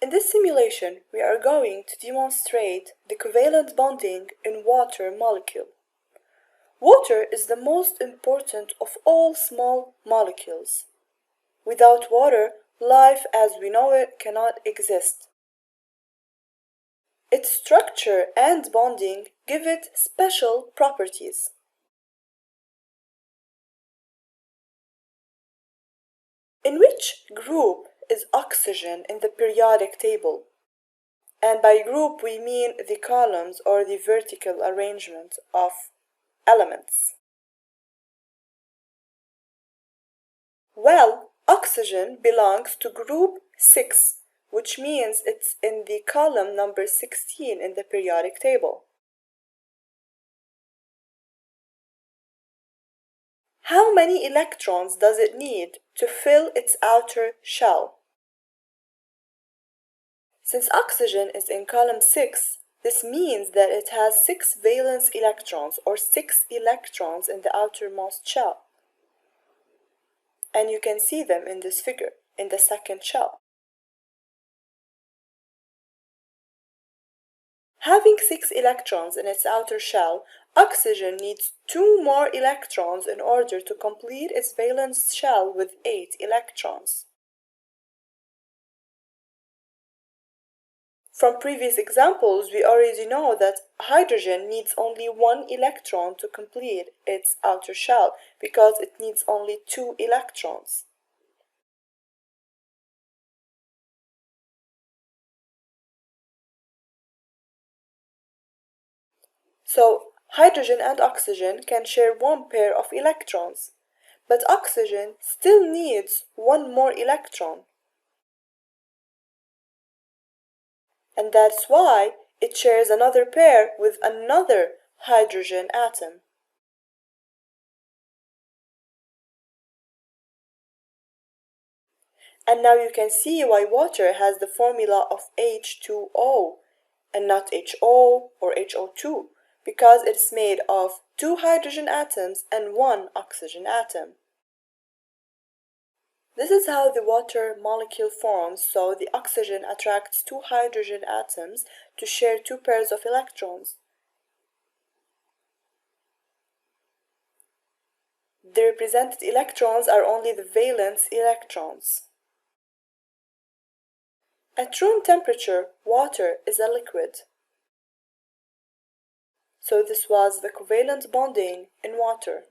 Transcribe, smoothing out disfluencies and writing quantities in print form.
In this simulation, we are going to demonstrate the covalent bonding in water molecule. Water is the most important of all small molecules. Without water, life as we know it cannot exist. Its structure and bonding give it special properties. In which group is oxygen in the periodic table? And by group we mean the columns or the vertical arrangement of elements. Well, oxygen belongs to group 6, which means it's in the column number 16 in the periodic table. How many electrons does it need to fill its outer shell? Since oxygen is in column 6, this means that it has 6 valence electrons or 6 electrons in the outermost shell. And you can see them in this figure, in the second shell. Having 6 electrons in its outer shell, oxygen needs 2 more electrons in order to complete its valence shell with 8 electrons. From previous examples, we already know that hydrogen needs only 1 electron to complete its outer shell because it needs only 2 electrons. So, hydrogen and oxygen can share 1 pair of electrons, but oxygen still needs 1 more electron. And that's why it shares another pair with another hydrogen atom. And now you can see why water has the formula of H2O and not HO or HO2, because it's made of 2 hydrogen atoms and 1 oxygen atom. This is how the water molecule forms, so the oxygen attracts 2 hydrogen atoms to share 2 pairs of electrons. The represented electrons are only the valence electrons. At room temperature, water is a liquid. So this was the covalent bonding in water.